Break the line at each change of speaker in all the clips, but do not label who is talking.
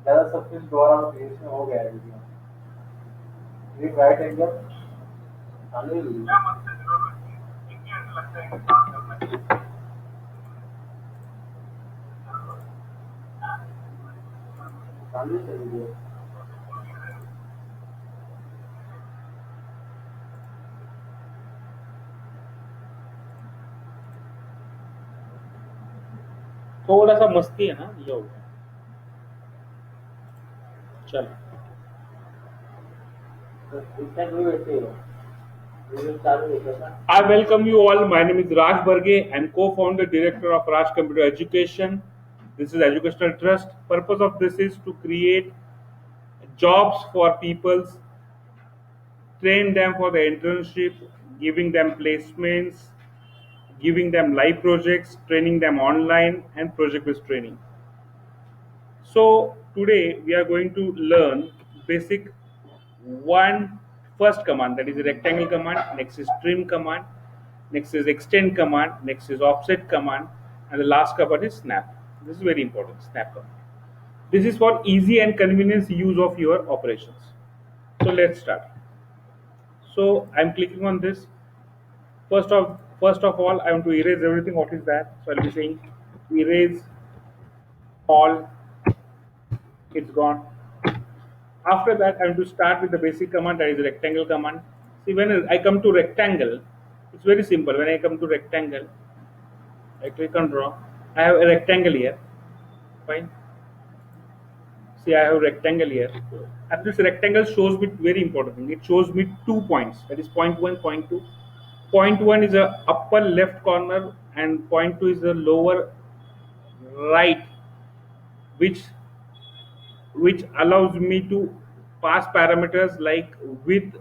ज़्यादा सब कुछ दोबारा पेज में हो गया है वीडियो। ये राइट एंगल चालू ही है। चालू ही है वीडियो।
थोड़ा सा मस्ती है ना, ये हो गया। चलो,
तो इसका भी वैसे ही है। वीडियो चालू है कैसा?
I welcome you all. My name is Raj Barge. I'm co-founder director of Raj Computer Education. This is Educational Trust. Purpose of this is to create jobs for people, train them for the internship, giving them placements, giving them live projects, training them online, and project-based training. So today we are going to learn basic one first command, that is rectangle command, next is trim command, next is extend command, next is offset command, and the last command is snap. This is very important, snap command. This is for easy and convenience use of your operations. So let's start. So I'm clicking on this. First of all, I want to erase everything. What is that? So I'll be saying erase all. It's gone. After that, I am to start with the basic command, that is rectangle command. See, when I come to rectangle, it's very simple. When I come to rectangle, I click on draw. I have a rectangle here. Fine. See, I have a rectangle here. And this rectangle shows me very important thing. It shows me 2 points. That is point one, point two. Point one is a upper left corner, and point two is the lower right, which allows me to pass parameters like width,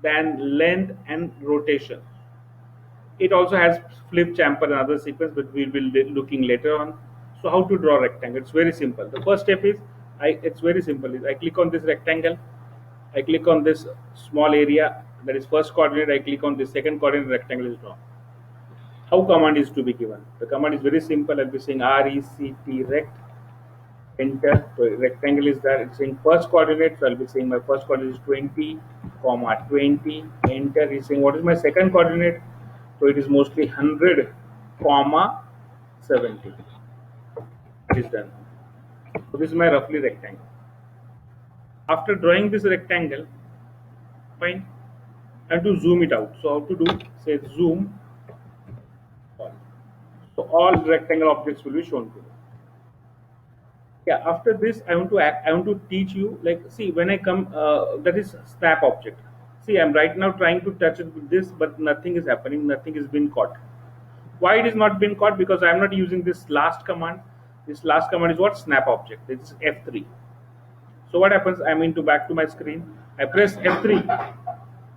than length and rotation. It also has flip chamfer and other sequence, but we will be looking later on. So how to draw rectangle? It's very simple. The first step is it's very simple. Is I click on this rectangle, I click on this small area, that is first coordinate. I click on the second coordinate, rectangle is drawn. How command is to be given? The command is very simple. I'll be saying RECT rect, enter. So rectangle is there. It's saying first coordinate. So I'll be saying my first coordinate is 20, comma 20. Enter is saying what is my second coordinate. So it is mostly 100, comma 70. It is done. So this is my roughly rectangle. After drawing this rectangle, fine. I have to zoom it out. So how to do? Say zoom all. So all rectangle objects will be shown to you. Yeah, after this I want to act, I want to teach you, like, see, when I come that is snap object. See, I'm right now trying to touch it with this, but nothing is happening, nothing is being caught. Why it is not being caught? Because I'm not using this last command. This last command is what? Snap object. This is F3. So what happens? I'm into back to my screen, I press F3,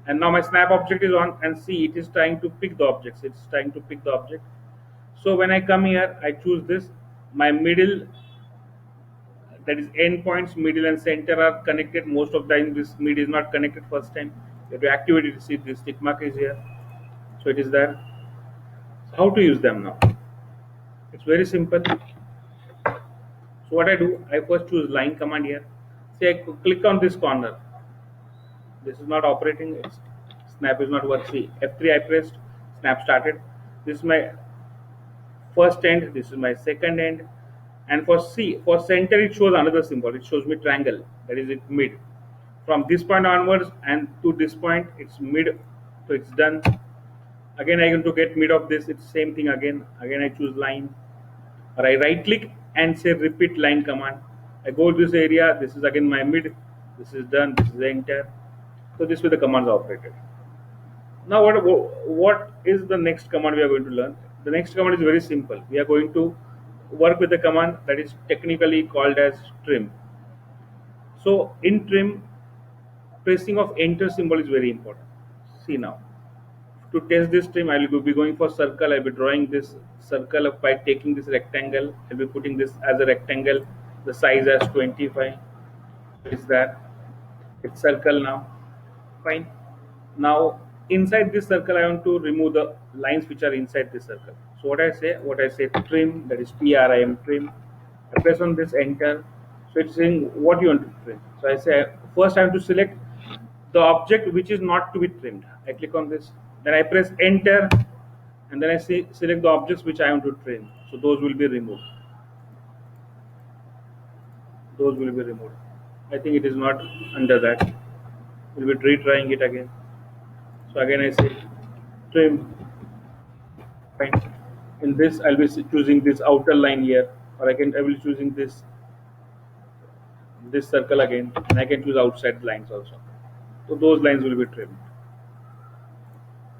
and now my snap object is on, and see, it is trying to pick the objects, it's trying to pick the object. So when I come here, I choose this, my middle, that is endpoints, middle and center are connected. Most of the time this mid is not connected first time. You have to activate it. See, this tick mark is here, so it is there. So how to use them now? It's very simple. So what I do, I first choose line command here. See, I click on this corner. This is not operating. It's, snap is not working. See, F3 I pressed, snap started. This is my first end, this is my second end. And for C, for center, it shows another symbol. It shows me triangle, that is it mid. From this point onwards and to this point, it's mid, so it's done. Again, I going to get mid of this, it's same thing again. Again, I choose line, or I right click and say repeat line command. I go to this area, this is again my mid, this is done, this is enter. So this way the commands are operated. Now what is the next command we are going to learn? The next command is very simple. We are going to work with the command that is technically called as trim. So in trim, pressing of enter symbol is very important. See now, to test this trim, I will be going for circle. I will be drawing this circle by taking this rectangle. I will be putting this as a rectangle. The size as 25. Is that it's circle now? Fine. Now inside this circle, I want to remove the lines which are inside this circle. So what I say trim, that is trim, I press on this enter. So it's saying what you want to trim. So I say first I have to select the object which is not to be trimmed. I click on this, then I press enter, and then I select the objects which I want to trim. So those will be removed. Those will be removed. I think it is not under that. We'll be retrying it again. So again I say trim. Fine. In this I'll be choosing this outer line here, or I will be choosing this circle again, and I can choose outside lines also. So those lines will be trimmed.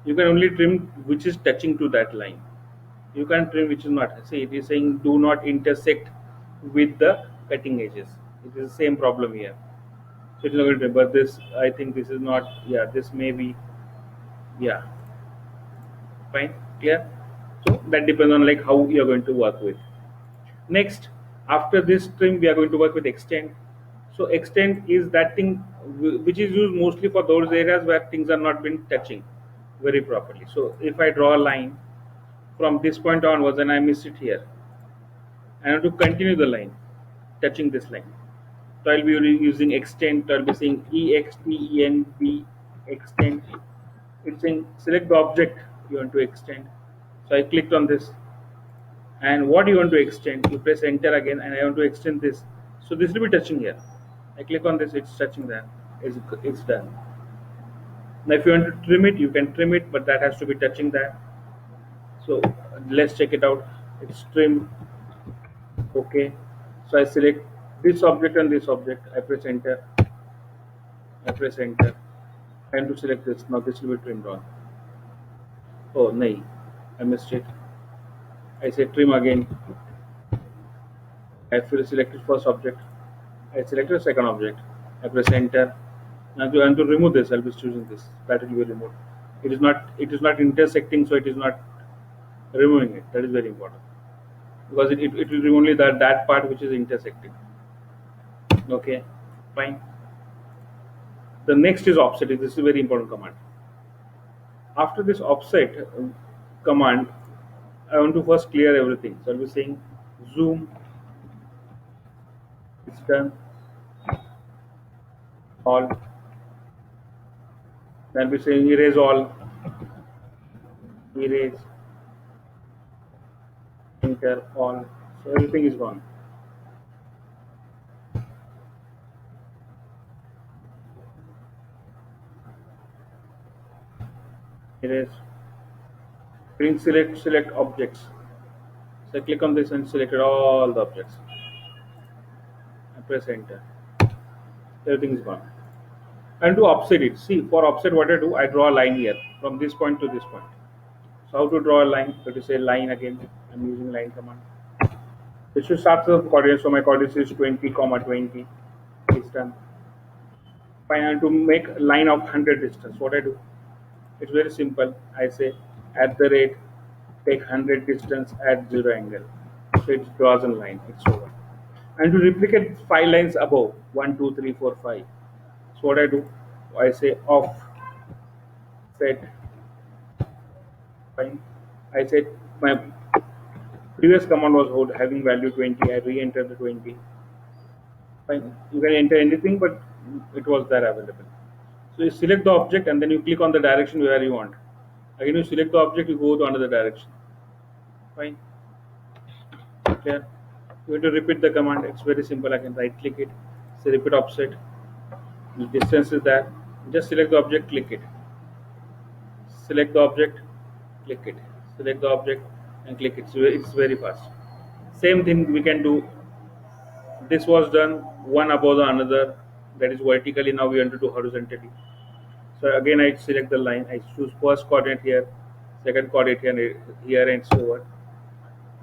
You can only trim which is touching to that line. You can trim which is not. See, it is saying do not intersect with the cutting edges. It is the same problem here. So it is not going to trim. But this, I think this is not. Yeah, this may be. Yeah, fine, clear. So that depends on like how you are going to work with. Next, after this trim, we are going to work with extend. So extend is that thing which is used mostly for those areas where things are not been touching very properly. So if I draw a line from this point onwards and I miss it here, I have to continue the line touching this line. So I'll be using extend. So I'll be saying EXTEND extend. It's saying select the object you want to extend. So I clicked on this, and what you want to extend, you press enter again, and I want to extend this. So this will be touching here. I click on this, it's touching there. It's done. Now if you want to trim it, you can trim it, but that has to be touching there. So let's check it out. It's trim. Okay. So I select this object and this object. I press enter. I press enter. I want to select this. Now this will be trimmed on. Oh no, I missed it. I say trim again. I selected first object. I selected second object. I press enter. Now to, and to remove this, I'll be choosing this. That will be removed. It is not intersecting, so it is not removing it. That is very important. Because it will remove only that part which is intersecting. Okay, fine. The next is offset. This is a very important command. After this offset command, I want to first clear everything. So I'll be saying zoom. It's done. All. Then we say erase all. Erase. Enter all. So everything is gone. Erase. Bring select objects. So I click on this and selected all the objects. I press enter. Everything is gone. And to offset it, see for offset what I do, I draw a line here from this point to this point. So how to draw a line? So to say line again, I'm using line command. It should start the coordinates. So my coordinates is 20, 20. It's done. Fine. To make a line of 100 distance, what I do? It's very simple. I say at the rate take 100 distance at 0 angle. So it draws a line. It's over. And to replicate 5 lines above 1, 2, 3, 4, 5. So what I do? I say off set. Fine. I said my previous command was hold having value 20. I re-enter the 20. Fine. You can enter anything, but it was there available. So you select the object and then you click on the direction where you want. Again, you select the object, you go to another direction. Fine. Clear? You have to repeat the command. It's very simple. I can right click it. Say repeat offset. The distance is there. Just select the object, click it. Select the object, click it. Select the object and click it. So it's very fast. Same thing we can do. This was done one above the another. That is vertically. Now we want to do horizontally. So again, I select the line. I choose first coordinate here, second coordinate here, and so on.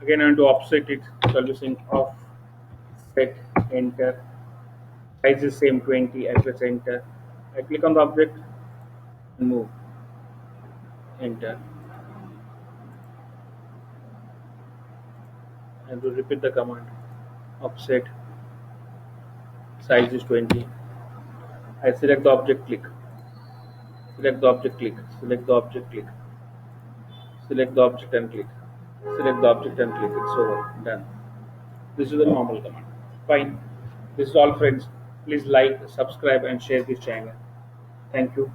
Again, I want to offset it. So I'll be saying offset, enter. Size is same 20. I press enter. I click on the object and move. Enter. And to repeat the command, offset. Size is 20. I select the object, click. Select the object, click. Select the object, click. Select the object and click. Select the object and click. It's over. Done. This is the normal command. Fine. This is all, friends. Please like, subscribe, and share this channel. Thank you.